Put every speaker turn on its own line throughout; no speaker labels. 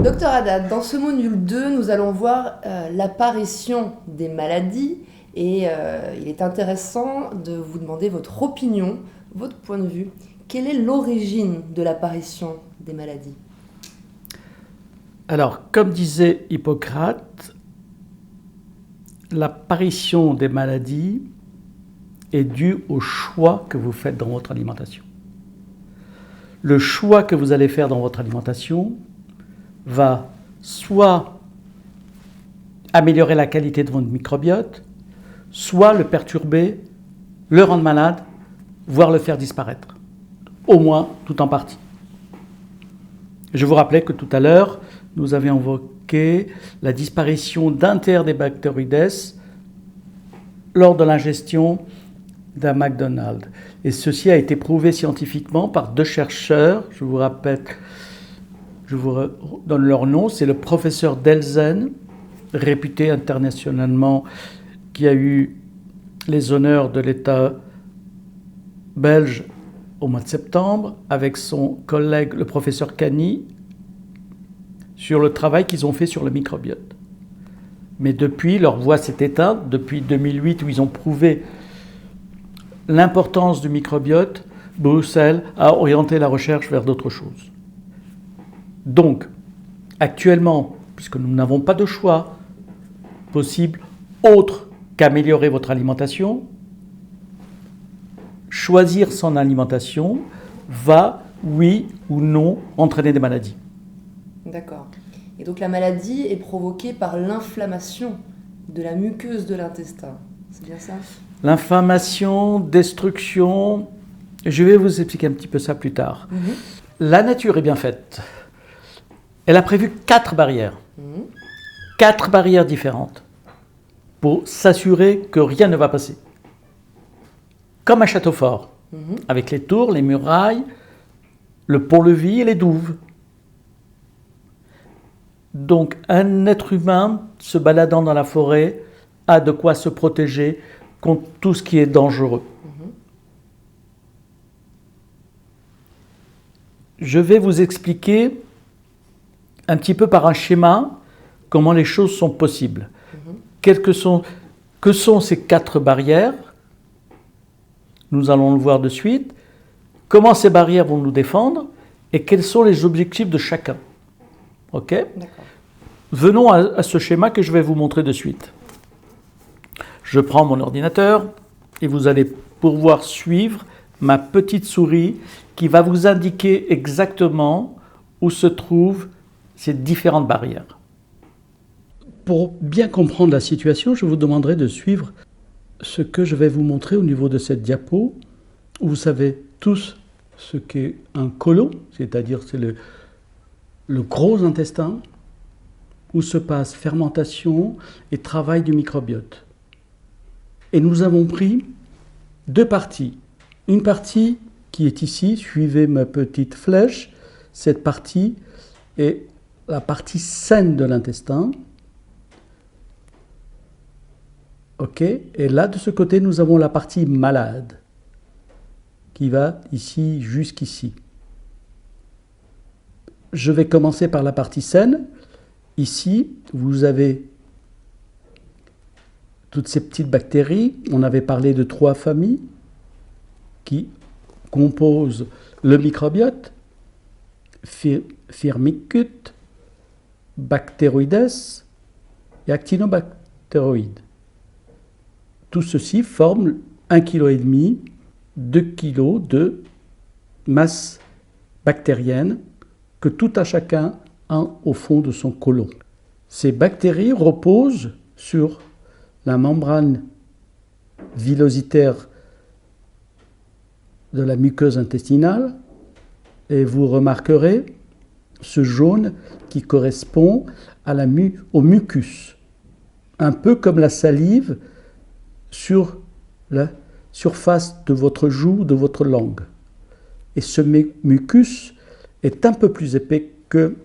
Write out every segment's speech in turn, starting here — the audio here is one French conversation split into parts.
Docteur Haddad, dans ce module 2, nous allons voir l'apparition des maladies et il est intéressant de vous demander votre opinion, votre point de vue. Quelle est l'origine de l'apparition des maladies ?
Alors, comme disait Hippocrate, l'apparition des maladies est due au choix que vous faites dans votre alimentation. Le choix que vous allez faire dans votre alimentation va soit améliorer la qualité de votre microbiote, soit le perturber, le rendre malade, voire le faire disparaître. Au moins, tout en partie. Je vous rappelais que tout à l'heure, nous avions évoqué la disparition d'un tiers des Bacteroides lors de l'ingestion d'un McDonald's. Et ceci a été prouvé scientifiquement par 2 chercheurs. Je vous rappelle, je vous donne leur nom. C'est le professeur Delzen, réputé internationalement, qui a eu les honneurs de l'État belge au mois de septembre, avec son collègue, le professeur Cani, sur le travail qu'ils ont fait sur le microbiote. Mais depuis, leur voix s'est éteinte. Depuis 2008, où ils ont prouvé l'importance du microbiote, Bruxelles a orienté la recherche vers d'autres choses. Donc, actuellement, puisque nous n'avons pas de choix possible autre qu'améliorer votre alimentation, choisir son alimentation va, oui ou non, entraîner des maladies.
D'accord. Et donc la maladie est provoquée par l'inflammation de la muqueuse de l'intestin. C'est bien ça ?
L'inflammation, destruction, je vais vous expliquer un petit peu ça plus tard. La nature est bien faite. Elle a prévu 4 barrières. 4 barrières différentes pour s'assurer que rien ne va passer. Comme un château fort, avec les tours, les murailles, le pont-levis et les douves. Donc un être humain se baladant dans la forêt a de quoi se protéger contre tout ce qui est dangereux. Je vais vous expliquer un petit peu par un schéma comment les choses sont possibles. Que sont ces 4 barrières ? Nous allons le voir de suite. Comment ces barrières vont nous défendre et quels sont les objectifs de chacun. Ok ?
D'accord.
Venons à ce schéma que je vais vous montrer de suite. Je prends mon ordinateur et vous allez pouvoir suivre ma petite souris qui va vous indiquer exactement où se trouvent ces différentes barrières. Pour bien comprendre la situation, je vous demanderai de suivre ce que je vais vous montrer au niveau de cette diapo, où vous savez tous ce qu'est un côlon, c'est-à-dire c'est le gros intestin, où se passe fermentation et travail du microbiote. Et nous avons pris 2 parties. Une partie qui est ici, suivez ma petite flèche, cette partie est la partie saine de l'intestin. Ok, et là, de ce côté, nous avons la partie malade, qui va ici jusqu'ici. Je vais commencer par la partie saine. Ici, vous avez toutes ces petites bactéries. On avait parlé de 3 familles qui composent le microbiote. Firmicutes, Bacteroides et Actinobacteroides. Tout ceci forme 1,5 kg, 2 kg de masse bactérienne que tout à chacun a au fond de son côlon. Ces bactéries reposent sur la membrane villositaire de la muqueuse intestinale et vous remarquerez ce jaune qui correspond au mucus, un peu comme la salive sur la surface de votre joue, de votre langue. Et ce mucus est un peu plus épais que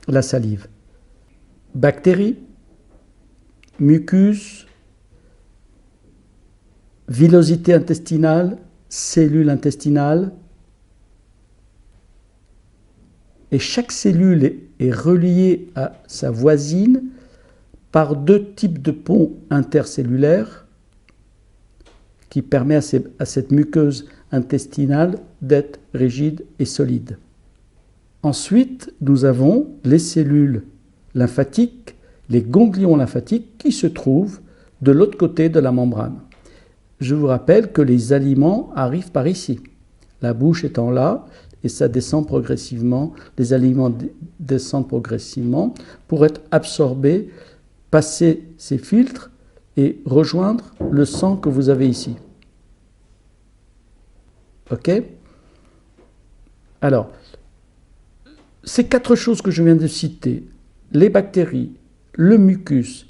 la salive. Bactéries, mucus, villosité intestinale, cellules intestinales, et chaque cellule est reliée à sa voisine par 2 types de ponts intercellulaires qui permet à cette muqueuse intestinale d'être rigide et solide. Ensuite, nous avons les cellules lymphatiques, les ganglions lymphatiques qui se trouvent de l'autre côté de la membrane. Je vous rappelle que les aliments arrivent par ici. La bouche étant là, et ça descend progressivement, les aliments descendent progressivement pour être absorbés, passer ces filtres et rejoindre le sang que vous avez ici. Ok? Alors, ces 4 choses que je viens de citer, les bactéries, le mucus,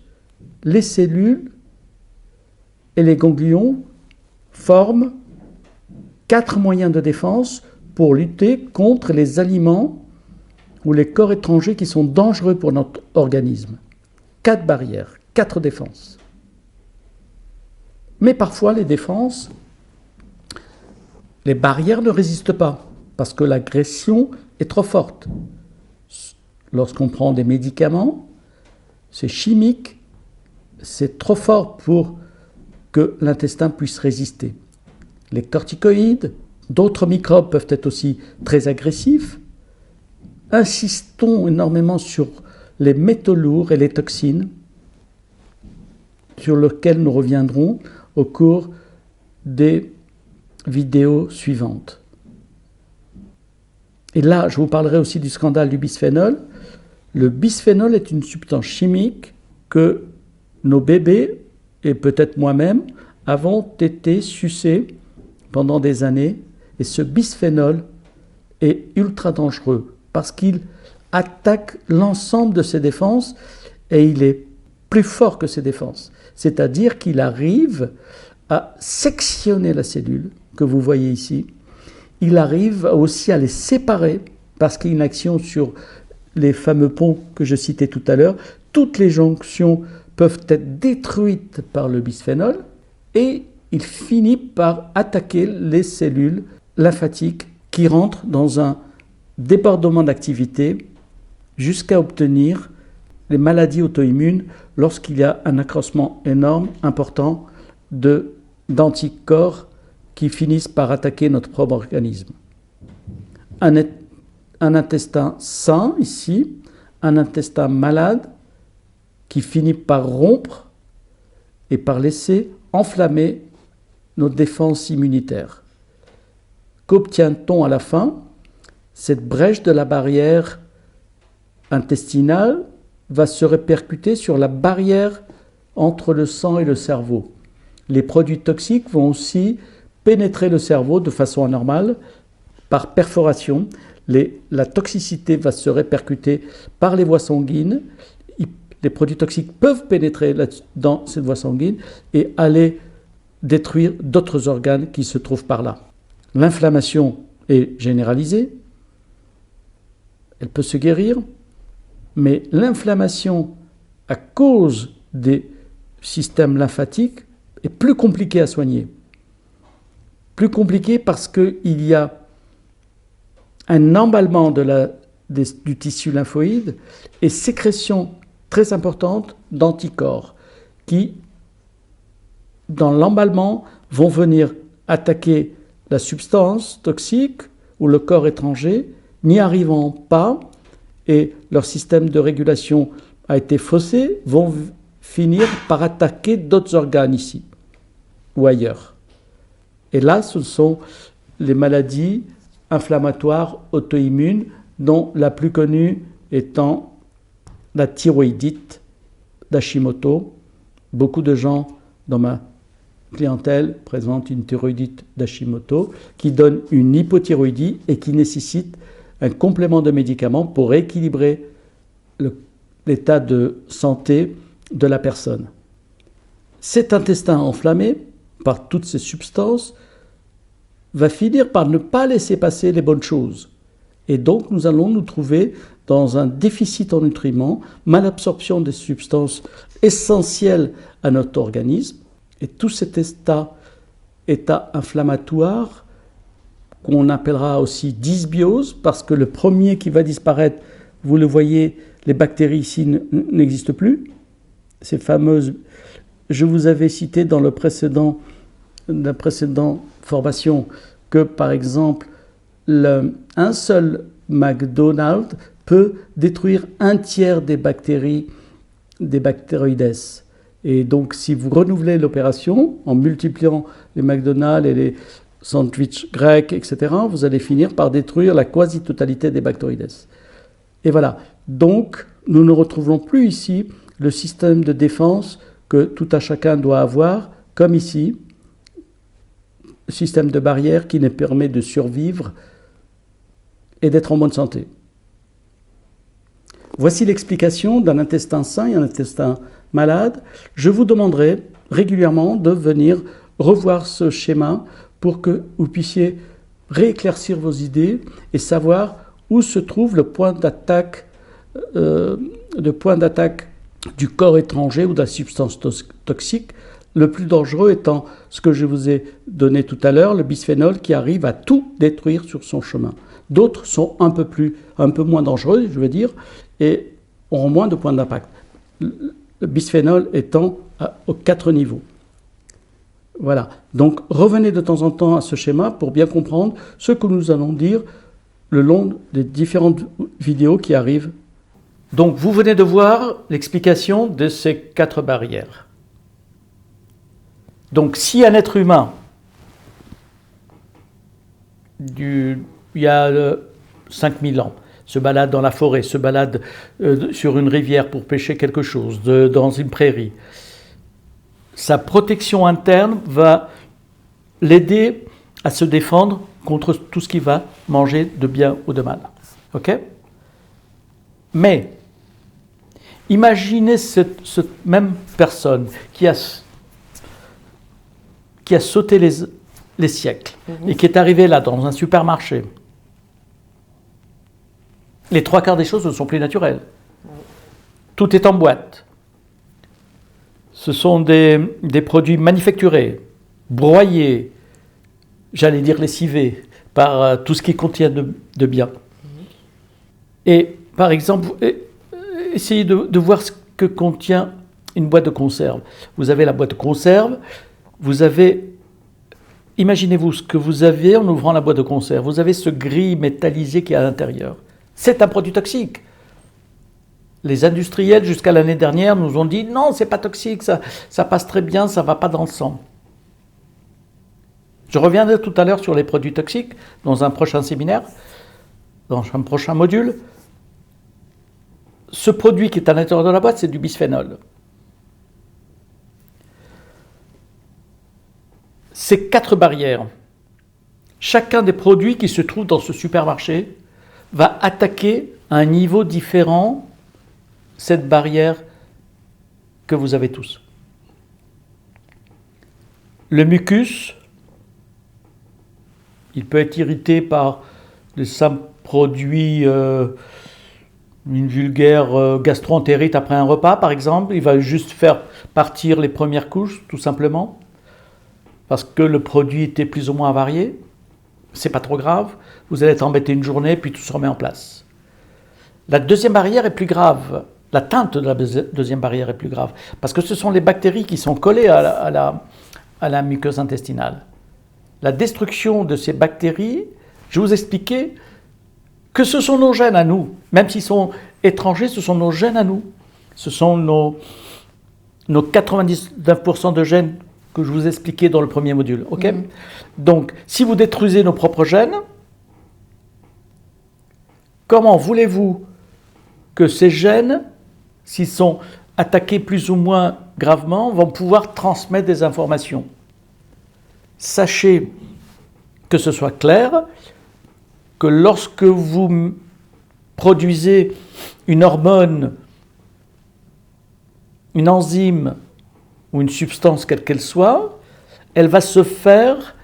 les cellules et les ganglions forment 4 moyens de défense pour lutter contre les aliments ou les corps étrangers qui sont dangereux pour notre organisme. 4 barrières, 4 défenses. Mais parfois, les barrières ne résistent pas parce que l'agression est trop forte. Lorsqu'on prend des médicaments, c'est chimique, c'est trop fort pour que l'intestin puisse résister. Les corticoïdes, d'autres microbes peuvent être aussi très agressifs. Insistons énormément sur les métaux lourds et les toxines, sur lesquels nous reviendrons au cours des vidéos suivantes. Et là, je vous parlerai aussi du scandale du bisphénol. Le bisphénol est une substance chimique que nos bébés, et peut-être moi-même, avons été sucés pendant des années. Et ce bisphénol est ultra dangereux parce qu'il attaque l'ensemble de ses défenses et il est plus fort que ses défenses. C'est-à-dire qu'il arrive à sectionner la cellule que vous voyez ici. Il arrive aussi à les séparer parce qu'il y a une action sur les fameux ponts que je citais tout à l'heure. Toutes les jonctions peuvent être détruites par le bisphénol et il finit par attaquer les cellules lymphatiques qui rentrent dans un débordement d'activité jusqu'à obtenir les maladies auto-immunes lorsqu'il y a un accroissement énorme, important d'anticorps qui finissent par attaquer notre propre organisme. Un intestin sain, ici, un intestin malade qui finit par rompre et par laisser enflammer nos défenses immunitaires. Qu'obtient-on à la fin? Cette brèche de la barrière intestinale va se répercuter sur la barrière entre le sang et le cerveau. Les produits toxiques vont aussi pénétrer le cerveau de façon anormale par perforation. La toxicité va se répercuter par les voies sanguines. Les produits toxiques peuvent pénétrer dans cette voie sanguine et aller détruire d'autres organes qui se trouvent par là. L'inflammation est généralisée, elle peut se guérir, mais l'inflammation à cause des systèmes lymphatiques est plus compliquée à soigner. Plus compliquée parce qu'il y a un emballement du tissu lymphoïde et sécrétion très importante d'anticorps qui, dans l'emballement, vont venir attaquer la substance toxique ou le corps étranger, n'y arrivant pas, et leur système de régulation a été faussé, vont finir par attaquer d'autres organes ici ou ailleurs. Et là, ce sont les maladies inflammatoires auto-immunes, dont la plus connue étant la thyroïdite d'Hashimoto. Beaucoup de gens dans ma clientèle présentent une thyroïdite d'Hashimoto qui donne une hypothyroïdie et qui nécessite un complément de médicaments pour équilibrer l'état de santé de la personne. Cet intestin enflammé par toutes ces substances va finir par ne pas laisser passer les bonnes choses. Et donc nous allons nous trouver dans un déficit en nutriments, malabsorption des substances essentielles à notre organisme, et tout cet état inflammatoire qu'on appellera aussi dysbiose, parce que le premier qui va disparaître, vous le voyez, les bactéries ici n'existent plus. Ces fameuses, je vous avais cité dans la précédente formation que, par exemple, un seul McDonald's peut détruire un tiers des bactéries, des bactéroïdes. Et donc, si vous renouvelez l'opération en multipliant les McDonald's et les sandwichs grecs, etc., vous allez finir par détruire la quasi-totalité des bactéroïdes. Et voilà. Donc, nous ne retrouvons plus ici le système de défense que tout un chacun doit avoir, comme ici, système de barrière qui nous permet de survivre et d'être en bonne santé. Voici l'explication d'un intestin sain et un intestin malade. Je vous demanderai régulièrement de venir revoir ce schéma pour que vous puissiez rééclaircir vos idées et savoir où se trouve le point d'attaque du corps étranger ou de la substance toxique, le plus dangereux étant ce que je vous ai donné tout à l'heure, le bisphénol qui arrive à tout détruire sur son chemin. D'autres sont un peu moins dangereux, je veux dire, et auront moins de points d'impact. Le bisphénol étant aux 4 niveaux. Voilà. Donc revenez de temps en temps à ce schéma pour bien comprendre ce que nous allons dire le long des différentes vidéos qui arrivent. Donc vous venez de voir l'explication de ces 4 barrières. Donc si un être humain, il y a 5000 ans, se balade dans la forêt, se balade sur une rivière pour pêcher quelque chose, dans une prairie, sa protection interne va l'aider à se défendre contre tout ce qui va manger de bien ou de mal. Ok ? Mais, imaginez cette même personne qui a sauté les siècles et qui est arrivée là dans un supermarché. Les 3/4 des choses ne sont plus naturelles. Tout est en boîte. Ce sont des produits manufacturés, broyés, j'allais dire lessivés, par tout ce qui contient de bien. Et par exemple, essayez de voir ce que contient une boîte de conserve. Vous avez la boîte de conserve, imaginez-vous ce que vous avez en ouvrant la boîte de conserve. Vous avez ce gris métallisé qui est à l'intérieur. C'est un produit toxique. Les industriels, jusqu'à l'année dernière, nous ont dit « Non, c'est pas toxique, ça passe très bien, ça va pas dans le sang. » Je reviendrai tout à l'heure sur les produits toxiques dans un prochain séminaire, dans un prochain module. Ce produit qui est à l'intérieur de la boîte, c'est du bisphénol. Ces 4 barrières, chacun des produits qui se trouvent dans ce supermarché va attaquer à un niveau différent cette barrière que vous avez tous. Le mucus, il peut être irrité par les simples produits, une vulgaire gastro-entérite après un repas par exemple. Il va juste faire partir les premières couches tout simplement parce que le produit était plus ou moins avarié. C'est pas trop grave, vous allez être embêté une journée puis tout se remet en place. La deuxième barrière est plus grave. L'atteinte de la deuxième barrière est plus grave, parce que ce sont les bactéries qui sont collées à la muqueuse intestinale. La destruction de ces bactéries, je vous expliquais que ce sont nos gènes à nous, même s'ils sont étrangers, ce sont nos gènes à nous. Ce sont nos 99% de gènes que je vous expliquais dans le premier module. Okay ? Donc, si vous détruisez nos propres gènes, comment voulez-vous que ces gènes, s'ils sont attaqués plus ou moins gravement, vont pouvoir transmettre des informations? Sachez que ce soit clair, que lorsque vous produisez une hormone, une enzyme ou une substance quelle qu'elle soit, elle va se faire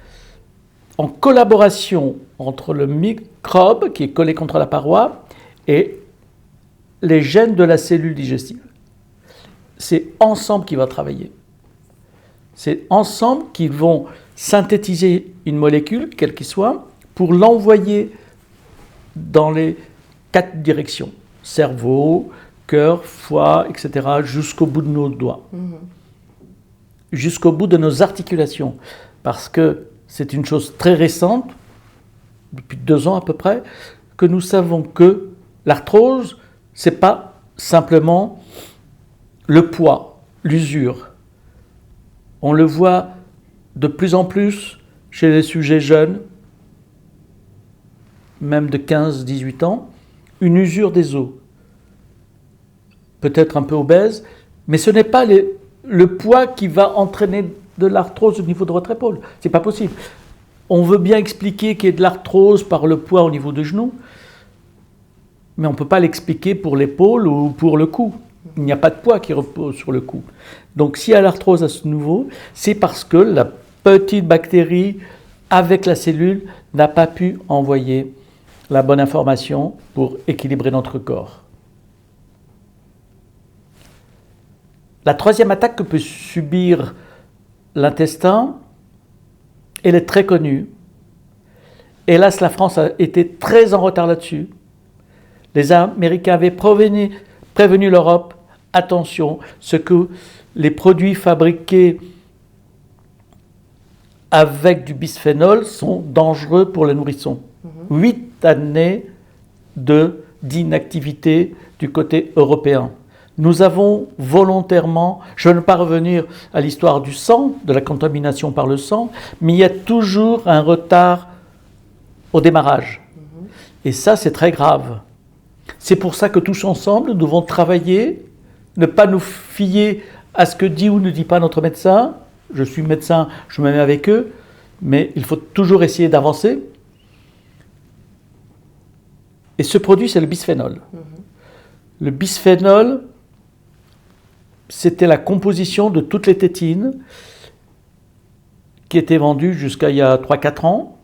en collaboration entre le microbe qui est collé contre la paroi et les gènes de la cellule digestive. C'est ensemble qu'ils vont travailler. C'est ensemble qu'ils vont synthétiser une molécule, quelle qu'elle soit, pour l'envoyer dans les 4 directions. Cerveau, cœur, foie, etc. jusqu'au bout de nos doigts. Jusqu'au bout de nos articulations. Parce que c'est une chose très récente, depuis 2 ans à peu près, que nous savons que l'arthrose, ce n'est pas simplement le poids, l'usure. On le voit de plus en plus chez les sujets jeunes, même de 15-18 ans, une usure des os. Peut-être un peu obèse, mais ce n'est pas le poids qui va entraîner de l'arthrose au niveau de votre épaule. Ce n'est pas possible. On veut bien expliquer qu'il y a de l'arthrose par le poids au niveau du genou, mais on ne peut pas l'expliquer pour l'épaule ou pour le cou. Il n'y a pas de poids qui repose sur le cou. Donc s'il y a l'arthrose à ce niveau, c'est parce que la petite bactérie avec la cellule n'a pas pu envoyer la bonne information pour équilibrer notre corps. La troisième attaque que peut subir l'intestin, elle est très connue. Hélas, la France a été très en retard là-dessus. Les Américains avaient prévenu l'Europe, attention, ce que les produits fabriqués avec du bisphénol sont dangereux pour les nourrissons. 8 années d'inactivité du côté européen. Nous avons volontairement, je ne veux pas revenir à l'histoire du sang, de la contamination par le sang, mais il y a toujours un retard au démarrage. Et ça, c'est très grave. C'est pour ça que tous ensemble, nous devons travailler, ne pas nous fier à ce que dit ou ne dit pas notre médecin. Je suis médecin, je me mets avec eux, mais il faut toujours essayer d'avancer. Et ce produit, c'est le bisphénol. Le bisphénol, c'était la composition de toutes les tétines qui étaient vendues jusqu'à il y a 3-4 ans,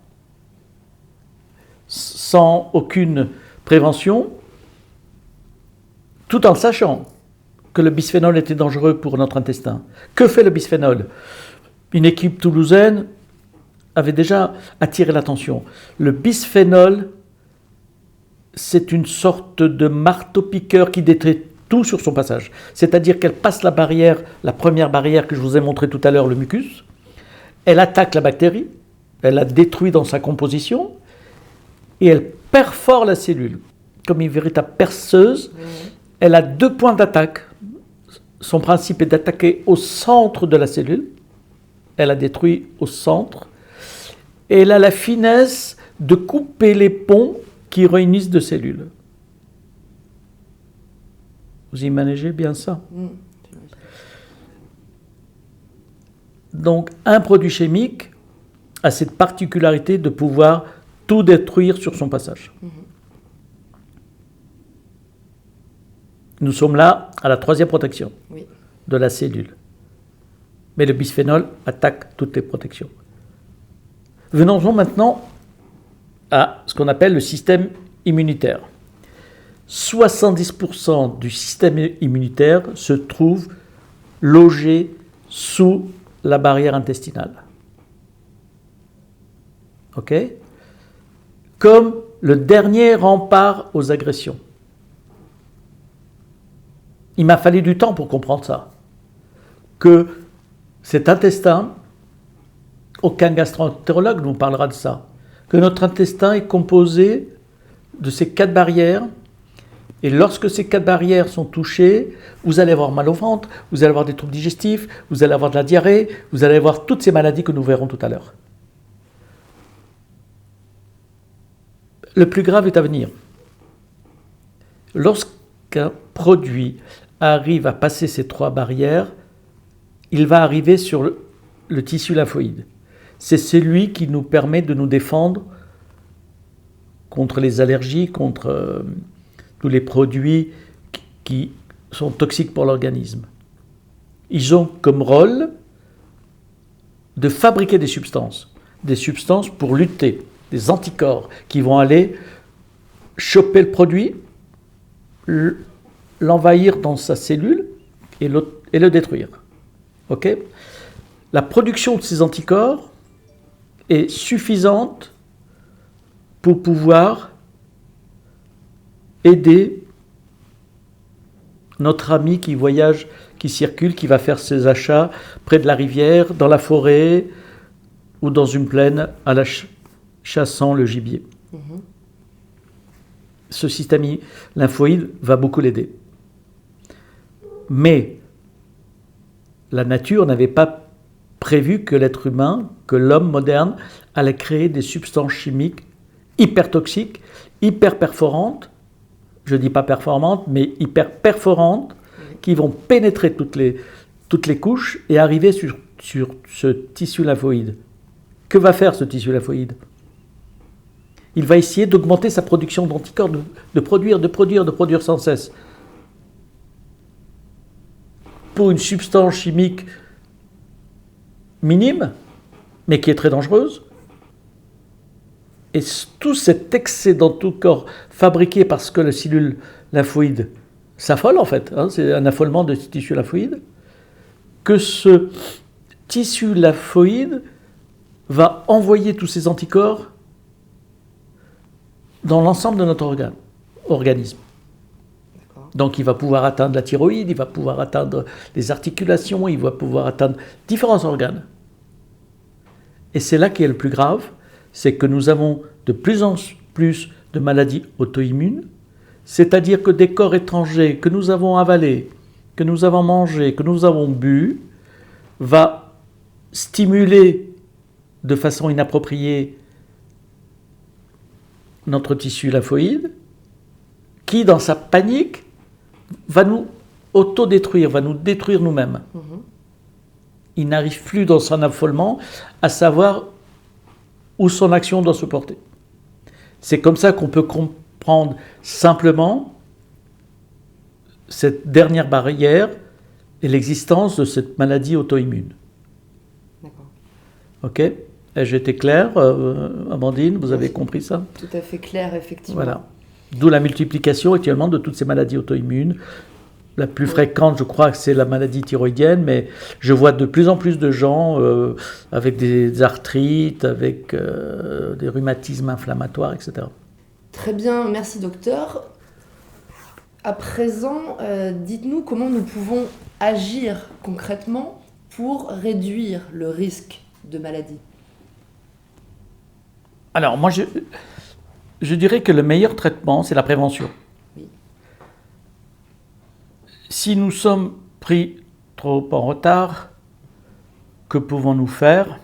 sans aucune prévention, tout en sachant que le bisphénol était dangereux pour notre intestin. Que fait le bisphénol ? Une équipe toulousaine avait déjà attiré l'attention. Le bisphénol, c'est une sorte de marteau-piqueur qui détruit tout sur son passage. C'est-à-dire qu'elle passe la barrière, la première barrière que je vous ai montrée tout à l'heure, le mucus. Elle attaque la bactérie, elle la détruit dans sa composition et elle perfore la cellule. Comme une véritable perceuse, elle a 2 points d'attaque. Son principe est d'attaquer au centre de la cellule. Elle la détruit au centre. Et elle a la finesse de couper les ponts qui réunissent 2 cellules. Vous imaginez bien ça. Donc, un produit chimique a cette particularité de pouvoir tout détruire sur son passage. Nous sommes là à la 3e protection de la cellule. Mais le bisphénol attaque toutes les protections. Venons-en maintenant à ce qu'on appelle le système immunitaire. 70% du système immunitaire se trouve logé sous la barrière intestinale. Ok ? Comme le dernier rempart aux agressions. Il m'a fallu du temps pour comprendre ça. Que cet intestin, aucun gastro-entérologue nous parlera de ça, que notre intestin est composé de ces 4 barrières, et lorsque ces 4 barrières sont touchées, vous allez avoir mal au ventre, vous allez avoir des troubles digestifs, vous allez avoir de la diarrhée, vous allez avoir toutes ces maladies que nous verrons tout à l'heure. Le plus grave est à venir. Lorsqu'un produit arrive à passer ces 3 barrières, il va arriver sur le tissu lymphoïde. C'est celui qui nous permet de nous défendre contre les allergies, contre tous les produits qui sont toxiques pour l'organisme. Ils ont comme rôle de fabriquer des substances pour lutter, des anticorps qui vont aller choper le produit, l'envahir dans sa cellule et le détruire. Ok ? La production de ces anticorps est suffisante pour pouvoir aider notre ami qui voyage, qui circule, qui va faire ses achats près de la rivière, dans la forêt ou dans une plaine, chassant le gibier. Ce système lymphoïde va beaucoup l'aider. Mais la nature n'avait pas prévu que l'être humain, que l'homme moderne, allait créer des substances chimiques hyper toxiques, hyper perforantes, je ne dis pas performantes, mais hyper perforantes, qui vont pénétrer toutes les couches et arriver sur ce tissu lymphoïde. Que va faire ce tissu lymphoïde ? Il va essayer d'augmenter sa production d'anticorps, de produire sans cesse. Pour une substance chimique minime, mais qui est très dangereuse. Et tout cet excès d'anticorps fabriqué parce que la cellule lymphoïde s'affole en fait, c'est un affolement de ce tissu lymphoïde, que ce tissu lymphoïde va envoyer tous ces anticorps dans l'ensemble de notre organisme. Donc il va pouvoir atteindre la thyroïde, il va pouvoir atteindre les articulations, il va pouvoir atteindre différents organes. Et c'est là qui est le plus grave, c'est que nous avons de plus en plus de maladies auto-immunes, c'est-à-dire que des corps étrangers que nous avons avalés, que nous avons mangés, que nous avons bu, va stimuler de façon inappropriée notre tissu lymphoïde, qui dans sa panique va nous autodétruire, va nous détruire nous-mêmes. Il n'arrive plus dans son affolement à savoir où son action doit se porter. C'est comme ça qu'on peut comprendre simplement cette dernière barrière et l'existence de cette maladie auto-immune.
D'accord.
Ok ? Ai-je été clair, Amandine ? Vous avez compris ça ?
Tout à fait clair, effectivement.
Voilà. D'où la multiplication actuellement de toutes ces maladies auto-immunes. La plus fréquente, je crois, c'est la maladie thyroïdienne, mais je vois de plus en plus de gens avec des arthrites, avec des rhumatismes inflammatoires, etc.
Très bien, merci docteur. À présent, dites-nous comment nous pouvons agir concrètement pour réduire le risque de maladie.
Alors, moi, je dirais que le meilleur traitement, c'est la prévention.
Oui.
Si nous sommes pris trop en retard, que pouvons-nous faire ?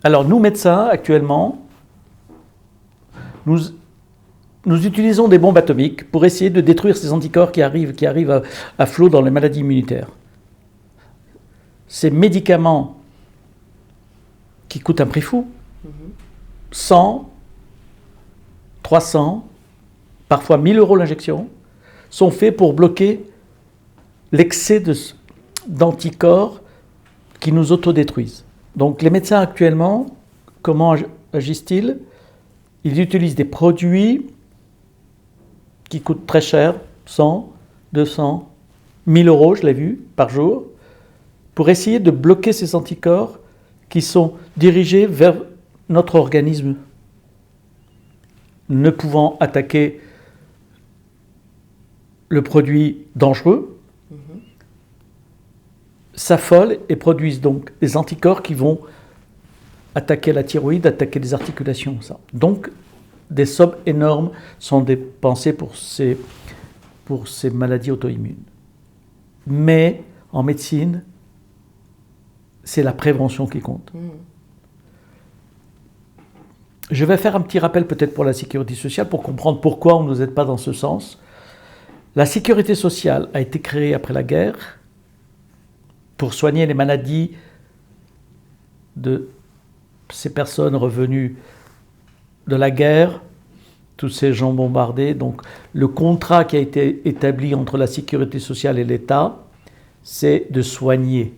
Alors, nous, médecins, actuellement, nous utilisons des bombes atomiques pour essayer de détruire ces anticorps qui arrivent à flot dans les maladies immunitaires. Ces médicaments qui coûtent un prix fou, 100, 300, parfois 1000 euros l'injection, sont faits pour bloquer l'excès d'anticorps qui nous autodétruisent. Donc les médecins actuellement, comment agissent-ils ? Ils utilisent des produits qui coûtent très cher, 100, 200, 1000 euros, je l'ai vu, par jour, pour essayer de bloquer ces anticorps qui sont dirigés vers notre organisme, ne pouvant attaquer le produit dangereux, s'affolent et produisent donc des anticorps qui vont attaquer la thyroïde, attaquer les articulations. Ça. Donc, des sommes énormes sont dépensées pour ces maladies auto-immunes. Mais en médecine, c'est la prévention qui compte. Je vais faire un petit rappel peut-être pour la sécurité sociale pour comprendre pourquoi on ne nous aide pas dans ce sens. La sécurité sociale a été créée après la guerre pour soigner les maladies de ces personnes revenues de la guerre, tous ces gens bombardés. Donc le contrat qui a été établi entre la sécurité sociale et l'État, c'est de soigner.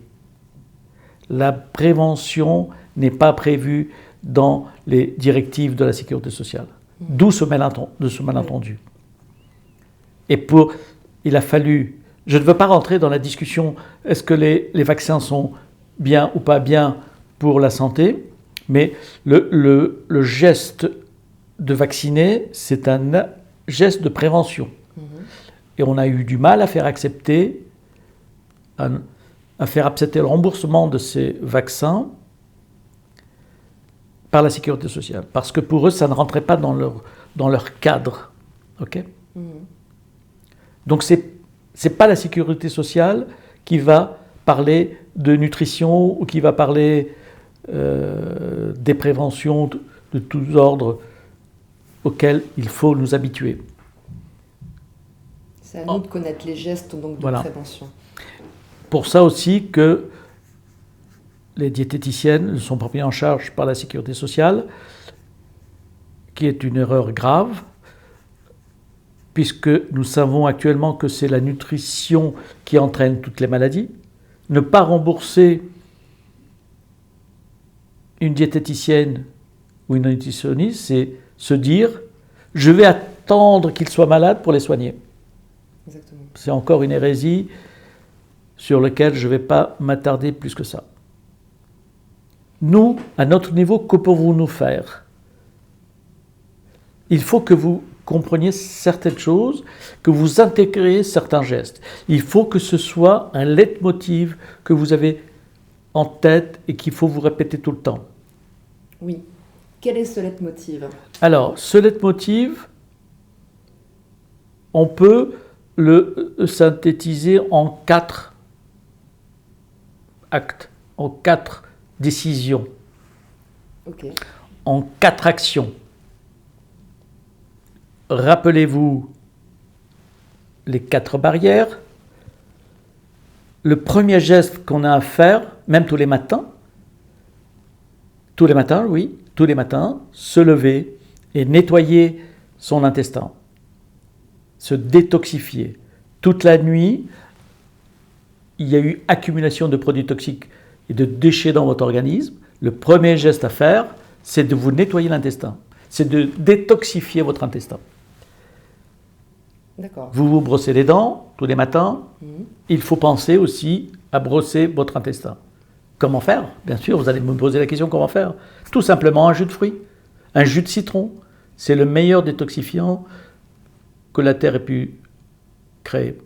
La prévention n'est pas prévue dans les directives de la sécurité sociale. D'où ce malentendu. Et il a fallu... Je ne veux pas rentrer dans la discussion, est-ce que les vaccins sont bien ou pas bien pour la santé, Mais le geste de vacciner, c'est un geste de prévention. Et on a eu du mal à faire accepter le remboursement de ces vaccins par la sécurité sociale. Parce que pour eux, ça ne rentrait pas dans leur cadre. Okay. Donc, c'est pas la sécurité sociale qui va parler de nutrition ou qui va parler des préventions de tous ordres auxquelles il faut nous habituer.
C'est à nous de connaître les gestes donc, de prévention.
Pour ça aussi que les diététiciennes ne sont pas prises en charge par la sécurité sociale, qui est une erreur grave, puisque nous savons actuellement que c'est la nutrition qui entraîne toutes les maladies. Ne pas rembourser une diététicienne ou une nutritionniste, c'est se dire « je vais attendre qu'ils soient malades pour les soigner ».
Exactement.
C'est encore une hérésie sur laquelle je ne vais pas m'attarder plus que ça. Nous, à notre niveau, que pouvons-nous faire ? Il faut que vous compreniez certaines choses, que vous intégriez certains gestes. Il faut que ce soit un leitmotiv que vous avez en tête et qu'il faut vous répéter tout le temps.
Oui. Quel est ce leitmotiv ?
Alors, ce leitmotiv, on peut le synthétiser en 4 actes, en 4 décisions, en 4 actions. Rappelez-vous les 4 barrières. Le premier geste qu'on a à faire, même tous les matins, se lever et nettoyer son intestin, se détoxifier. Toute la nuit, il y a eu accumulation de produits toxiques et de déchets dans votre organisme. Le premier geste à faire, c'est de vous nettoyer l'intestin, c'est de détoxifier votre intestin.
D'accord.
Vous vous brossez les dents tous les matins. Il faut penser aussi à brosser votre intestin. Comment faire ? Bien sûr, vous allez me poser la question comment faire. Tout simplement un jus de fruits, un jus de citron. C'est le meilleur détoxifiant que la Terre ait pu créer.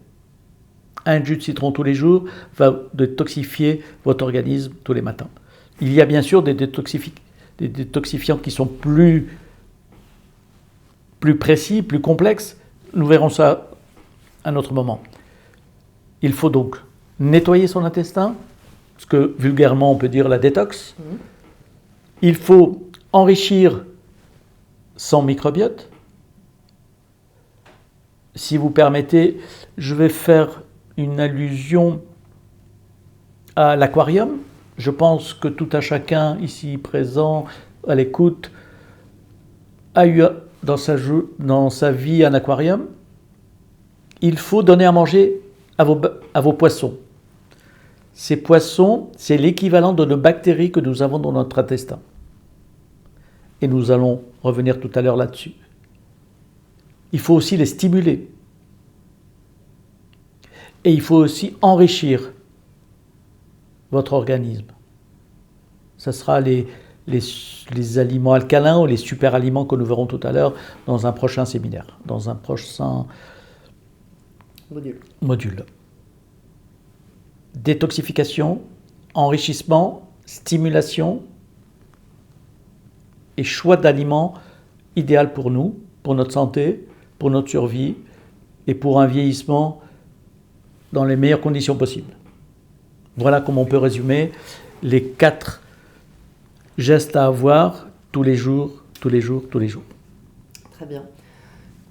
Un jus de citron tous les jours va détoxifier votre organisme tous les matins. Il y a bien sûr des détoxifiants qui sont plus précis, plus complexes. Nous verrons ça à un autre moment. Il faut donc nettoyer son intestin, ce que vulgairement on peut dire la détox. Il faut enrichir son microbiote. Si vous permettez, je vais faire une allusion à l'aquarium. Je pense que tout un chacun ici présent, à l'écoute, a eu dans sa vie un aquarium. Il faut donner à manger à vos poissons. Ces poissons, c'est l'équivalent de nos bactéries que nous avons dans notre intestin. Et nous allons revenir tout à l'heure là-dessus. Il faut aussi les stimuler. Et il faut aussi enrichir votre organisme. Ce sera les aliments alcalins ou les super aliments que nous verrons tout à l'heure dans un prochain séminaire, dans un prochain module. Détoxification, enrichissement, stimulation et choix d'aliments idéal pour nous, pour notre santé, pour notre survie et pour un vieillissement dans les meilleures conditions possibles. Voilà comment on peut résumer les 4 gestes à avoir tous les jours.
Très bien.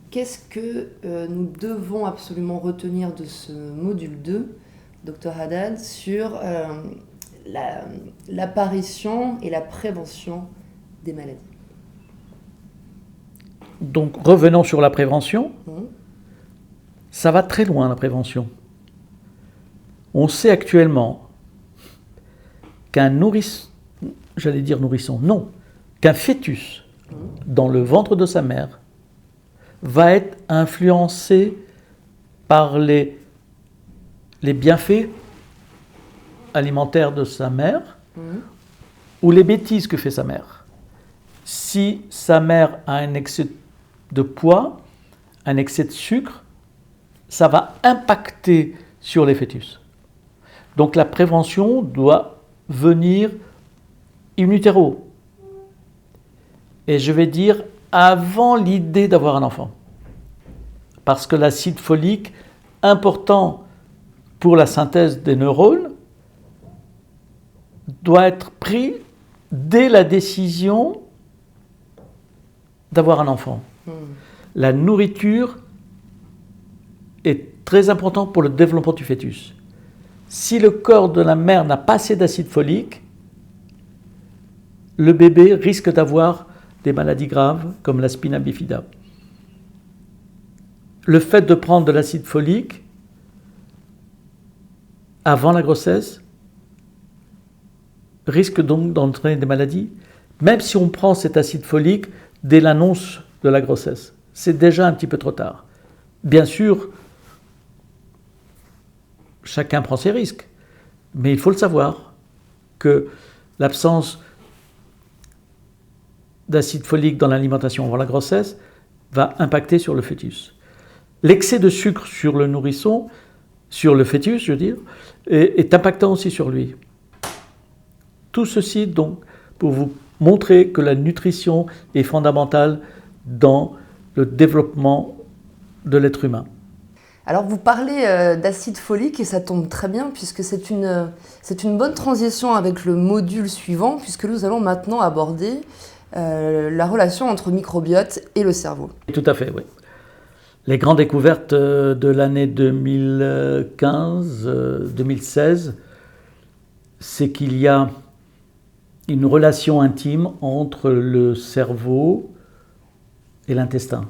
Qu'est-ce que nous devons absolument retenir de ce module 2, Dr Haddad, sur l'apparition et la prévention des maladies ?
Donc revenons sur la prévention. Ça va très loin la prévention. On sait actuellement qu'un qu'un fœtus dans le ventre de sa mère va être influencé par les bienfaits alimentaires de sa mère ou les bêtises que fait sa mère. Si sa mère a un excès de poids, un excès de sucre, ça va impacter sur les fœtus. Donc la prévention doit venir in utero. Et je vais dire avant l'idée d'avoir un enfant. Parce que l'acide folique, important pour la synthèse des neurones, doit être pris dès la décision d'avoir un enfant. La nourriture est très importante pour le développement du fœtus. Si le corps de la mère n'a pas assez d'acide folique, le bébé risque d'avoir des maladies graves comme la spina bifida. Le fait de prendre de l'acide folique avant la grossesse risque donc d'entraîner des maladies, même si on prend cet acide folique dès l'annonce de la grossesse. C'est déjà un petit peu trop tard. Bien sûr, chacun prend ses risques, mais il faut le savoir que l'absence d'acide folique dans l'alimentation avant la grossesse va impacter sur le fœtus. L'excès de sucre sur le nourrisson, sur le fœtus, je veux dire, est impactant aussi sur lui. Tout ceci, donc, pour vous montrer que la nutrition est fondamentale dans le développement de l'être humain.
Alors vous parlez d'acide folique et ça tombe très bien puisque c'est une bonne transition avec le module suivant puisque nous allons maintenant aborder la relation entre microbiote et le cerveau.
Tout à fait, oui. Les grandes découvertes de l'année 2015-2016, c'est qu'il y a une relation intime entre le cerveau et l'intestin.